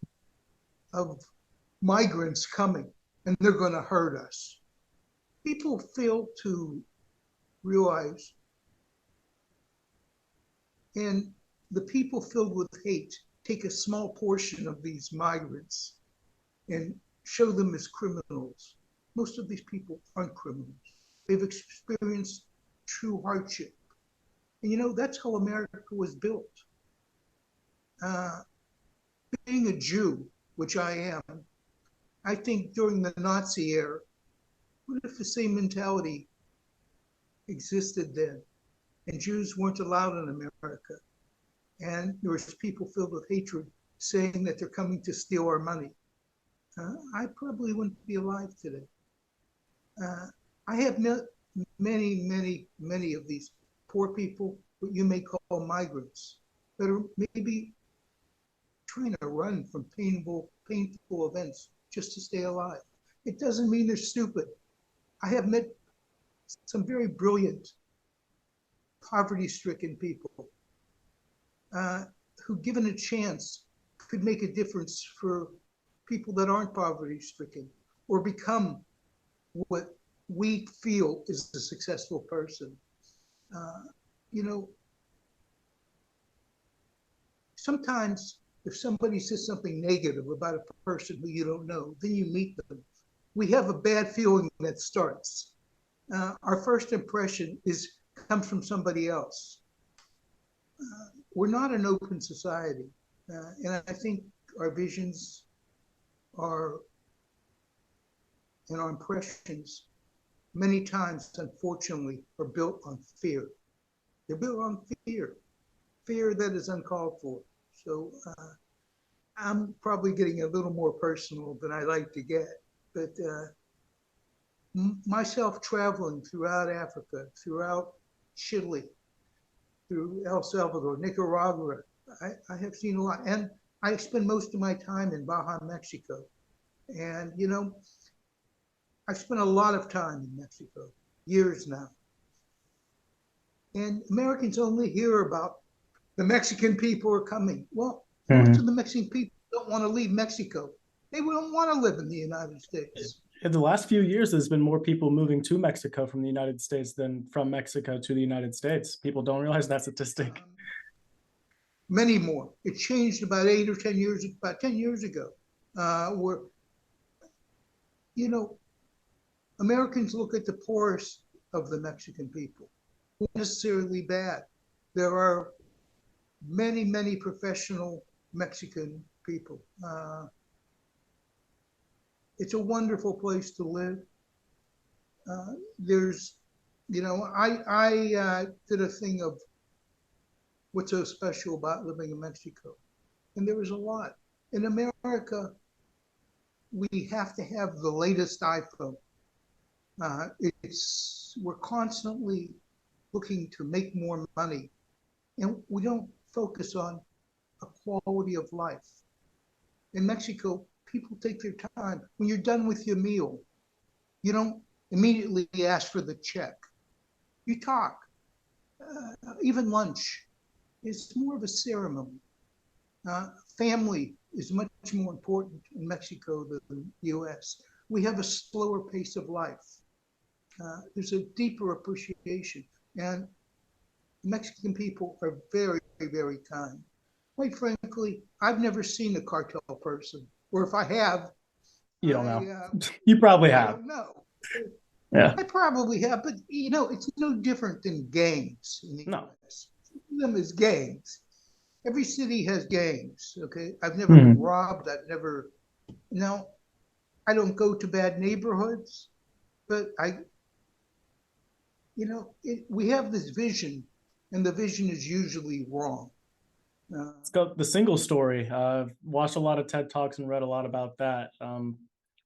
of migrants coming and they're going to hurt us. People fail to realize, and the people filled with hate take a small portion of these migrants and show them as criminals. Most of these people aren't criminals. They've experienced true hardship. And that's how America was built. Being a Jew, which I am, I think during the Nazi era, what if the same mentality existed then? And Jews weren't allowed in America. And there was people filled with hatred saying that they're coming to steal our money. I probably wouldn't be alive today. I have met many, many, many of these poor people, what you may call migrants, that are maybe trying to run from painful events just to stay alive. It doesn't mean they're stupid. I have met some very brilliant, poverty-stricken people who, given a chance, could make a difference for people that aren't poverty-stricken or become what we feel is a successful person. Sometimes if somebody says something negative about a person who you don't know, then you meet them. We have a bad feeling that starts. Our first impression comes from somebody else. We're not an open society, and I think our visions are and our impressions many times, unfortunately, are built on fear. They're built on fear that is uncalled for. So I'm probably getting a little more personal than I like to get, but myself traveling throughout Africa, throughout Chile, through El Salvador, Nicaragua, I have seen a lot. And I spend most of my time in Baja, Mexico. And, you know, I've spent a lot of time in Mexico, years now. And Americans only hear about the Mexican people are coming. Well, most of Mhm. the Mexican people don't want to leave Mexico. They don't want to live in the United States. In the last few years, there's been more people moving to Mexico from the United States than from Mexico to the United States. People don't realize that statistic. Many more. It changed about 8 or 10 years, about 10 years ago, where, you know, Americans look at the poorest of the Mexican people, not necessarily bad. There are many, many professional Mexican people. It's a wonderful place to live. There's, you know, I did a thing of what's so special about living in Mexico, and there was a lot. In America, we have to have the latest iPhone. We're constantly looking to make more money, and we don't focus on a quality of life. In Mexico, people take their time. When you're done with your meal, you don't immediately ask for the check. You talk. Even lunch is more of a ceremony. Family is much more important in Mexico than the US. We have a slower pace of life. There's a deeper appreciation. And Mexican people are very, very kind. Quite frankly, I've never seen a cartel person, or if I have, You don't know. I You probably I have. don't know. Yeah. I probably have, but you know, it's no different than gangs in the No. U.S. Them as gangs. Every city has gangs. Okay, I've never been Mhm. robbed. I've never. No, I don't go to bad neighborhoods, but we have this vision, and the vision is usually wrong. Uh, Let's go the single story. I've watched a lot of TED Talks and read a lot about that.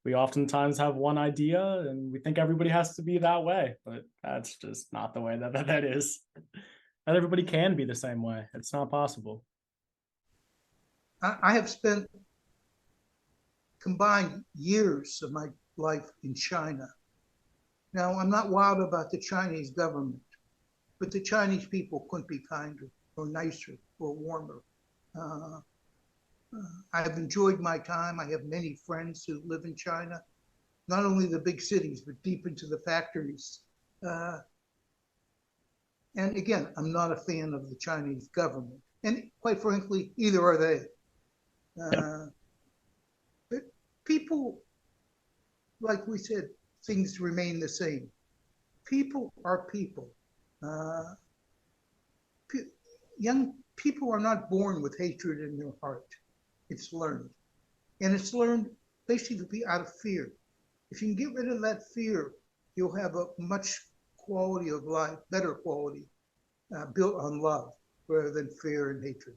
We oftentimes have one idea and we think everybody has to be that way, but that's just not the way that is. Not everybody can be the same way. It's not possible. I have spent combined years of my life in China. Now, I'm not wild about the Chinese government, but the Chinese people couldn't be kinder or nicer or warmer. Uh, I've enjoyed my time. I have many friends who live in China, not only the big cities, but deep into the factories. Uh, and again, I'm not a fan of the Chinese government. And quite frankly, either are they. Yeah. Uh, but people, like we said, things remain the same. People are people. Uh, Young people are not born with hatred in their heart. It's learned. And it's learned basically out of fear. If you can get rid of that fear, you'll have a much quality of life, better quality, built on love rather than fear and hatred.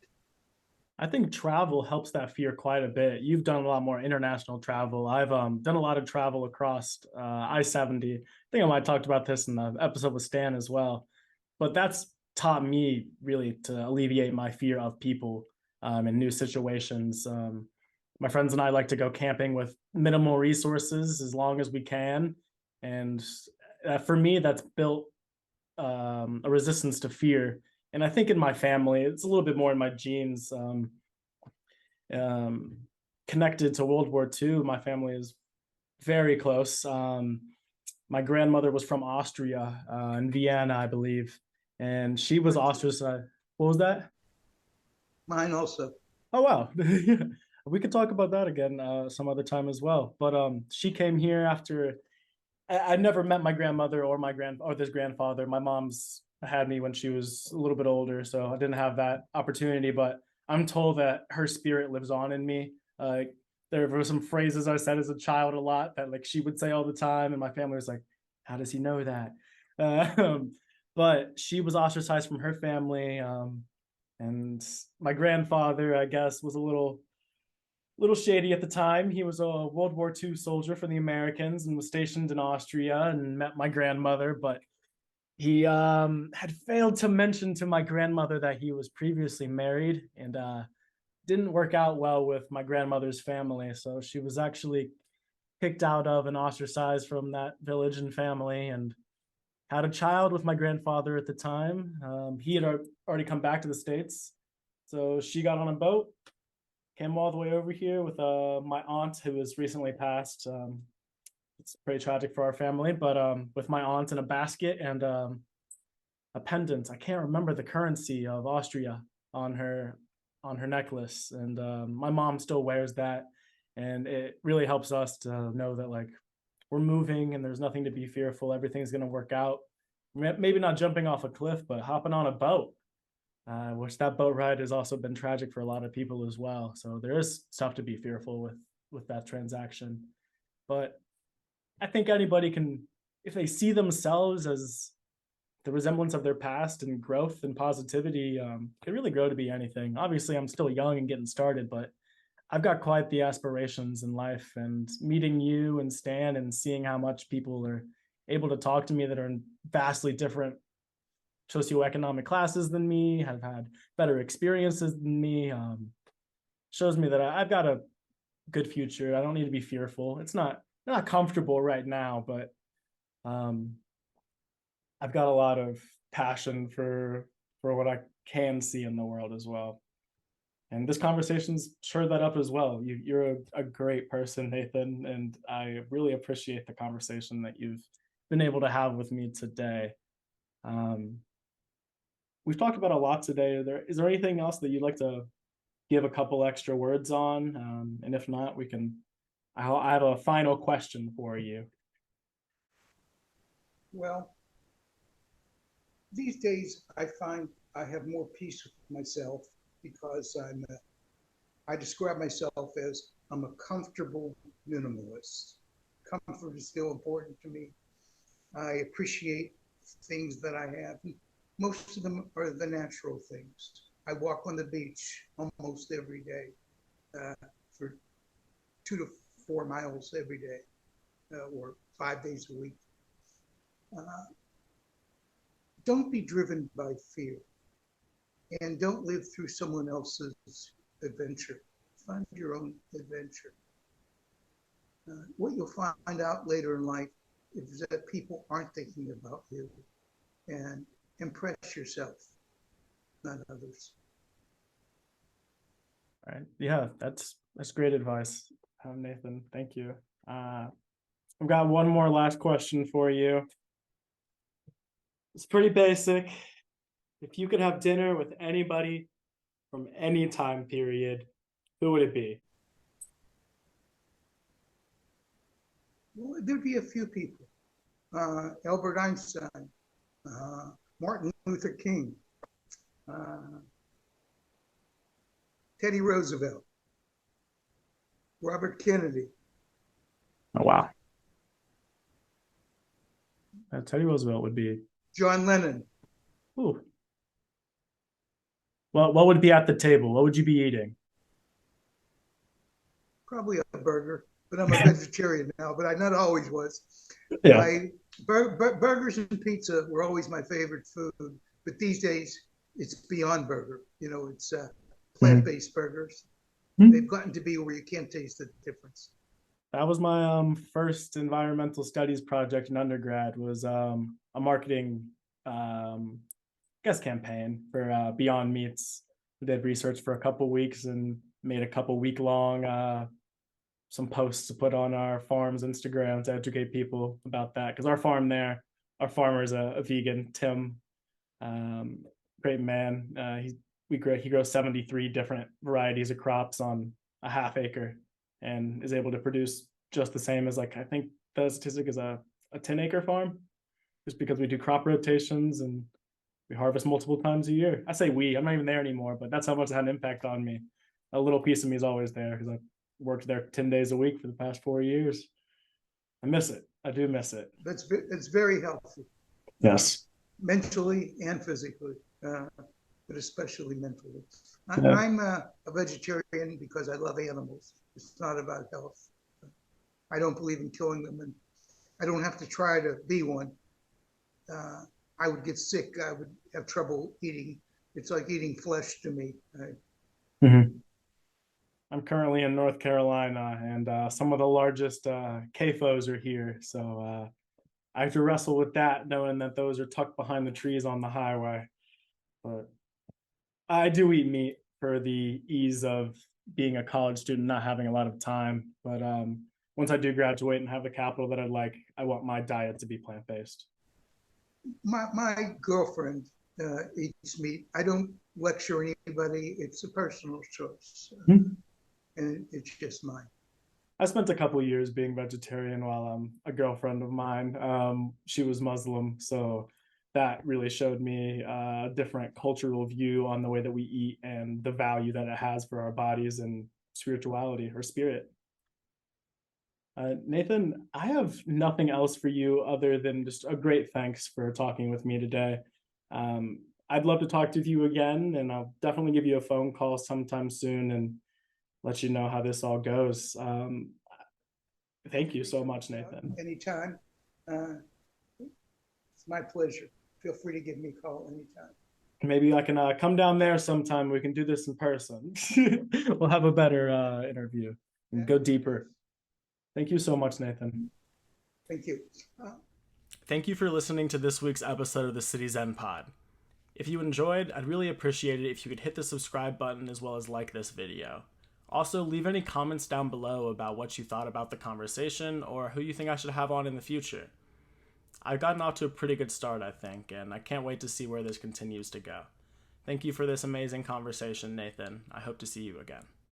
I think travel helps that fear quite a bit. You've done a lot more international travel. I've done a lot of travel across I-70. I think I might have talked about this in the episode with Stan as well. But that's taught me really to alleviate my fear of people in new situations. My friends and I like to go camping with minimal resources as long as we can. And for me, that's built a resistance to fear. And I think in my family, it's a little bit more in my genes. Um, Connected to World War II, my family is very close. My grandmother was from Austria, in Vienna, I believe, and she was Mine too. ostracized. What was that? Mine also. Oh wow, we could talk about that again some other time as well. But she came here after I never met my grandmother or my grand or this grandfather. My mom's had me when she was a little bit older, so I didn't have that opportunity. But I'm told that her spirit lives on in me. there were some phrases I said as a child a lot that like she would say all the time, and my family was like, "How does he know that?" Um, but she was ostracized from her family, and my grandfather, I guess, was a little shady at the time. He was a World War II soldier for the Americans and was stationed in Austria and met my grandmother, but he had failed to mention to my grandmother that he was previously married, and didn't work out well with my grandmother's family. So she was actually kicked out of and ostracized from that village and family, and had a child with my grandfather at the time. He had already come back to the States. So she got on a boat, came all the way over here with my aunt who was recently passed. It's pretty tragic for our family, but with my aunt in a basket and a pendant. I can't remember the currency of Austria on her necklace, and my mom still wears that, and it really helps us to know that like we're moving and there's nothing to be fearful. Everything's going to work out. Maybe not jumping off a cliff, but hopping on a boat, which that boat ride has also been tragic for a lot of people as well. So there is stuff to be fearful with that transaction. But I think anybody can, if they see themselves as the resemblance of their past and growth and positivity, can really grow to be anything. Obviously, I'm still young and getting started, but I've got quite the aspirations in life. And meeting you and Stan and seeing how much people are able to talk to me that are in vastly different socioeconomic classes than me, have had better experiences than me, shows me that I've got a good future. I don't need to be fearful. It's not comfortable right now, but um, I've got a lot of passion for what I can see in the world as well. And this conversation's sure that up as well. You're a great person, Nathan, and I really appreciate the conversation that you've been able to have with me today. Um, we've talked about a lot today. Is there anything else that you'd like to give a couple extra words on? And if not, we can. I have a final question for you. Well, these days I find I have more peace with myself because I describe myself as I'm a comfortable minimalist. Comfort is still important to me. I appreciate things that I have. Most of them are the natural things. I walk on the beach almost every day for 2 to 4 miles every day, or 5 days a week. Uh, don't be driven by fear, and don't live through someone else's adventure. Find your own adventure. What you'll find out later in life is that people aren't thinking about you, and impress yourself, not others. All right. Yeah, that's great advice, Nathan. Thank you. I've got one more last question for you. It's pretty basic. If you could have dinner with anybody from any time period, who would it be? Well, there'd be a few people. Albert Einstein, Martin Luther King, uh, Teddy Roosevelt, Robert Kennedy. Oh wow. Teddy Roosevelt would be. John Lennon. Ooh. Well, what would be at the table? What would you be eating? Probably a burger, but I'm a vegetarian now, but I not always was. Yeah. Burgers and pizza were always my favorite food, but these days it's beyond burger. It's plant-based burgers. They've gotten to be where you can't taste the difference. That was my first environmental studies project in undergrad. Was a marketing guest campaign for Beyond Meats. We did research for a couple weeks and made a couple week-long some posts to put on our farm's Instagram to educate people about that. Because our farmer is a vegan, Tim, great man. He grows 73 different varieties of crops on a half acre, and is able to produce just the same as, like, I think the statistic is a 10-acre farm, just because we do crop rotations and we harvest multiple times a year. I say we, I'm not even there anymore, but that's how much it had an impact on me. A little piece of me is always there because worked there 10 days a week for the past 4 years. I miss it. I do miss it. It's very healthy, Yes. mentally and physically, but especially mentally. Yeah. I'm a vegetarian because I love animals. It's not about health. I don't believe in killing them, and I don't have to try to be one. I would get sick. I would have trouble eating. It's like eating flesh to me. Mhm. I'm currently in North Carolina, and some of the largest CAFOs are here. So I have to wrestle with that, knowing that those are tucked behind the trees on the highway. But I do eat meat for the ease of being a college student, not having a lot of time. But once I do graduate and have the capital that I'd like, I want my diet to be plant based. My girlfriend eats meat. I don't lecture anybody. It's a personal choice, and it's just mine. I spent a couple years being vegetarian while a girlfriend of mine, she was Muslim, so that really showed me a different cultural view on the way that we eat and the value that it has for our bodies and spirituality or spirit. Nathan, I have nothing else for you other than just a great thanks for talking with me today. I'd love to talk to you again, and I'll definitely give you a phone call sometime soon and let you know how this all goes. Thank you so much, Nathan. Anytime. Uh, it's my pleasure. Feel free to give me a call anytime. Maybe I can come down there sometime. We can do this in person. We'll have a better interview and Yeah. go deeper. Thank you so much, Nathan. Thank you. Thank you for listening to this week's episode of the City Zen Pod. If you enjoyed, I'd really appreciate it if you could hit the subscribe button as well as like this video. Also, leave any comments down below about what you thought about the conversation or who you think I should have on in the future. I've gotten off to a pretty good start, I think, and I can't wait to see where this continues to go. Thank you for this amazing conversation, Nathan. I hope to see you again.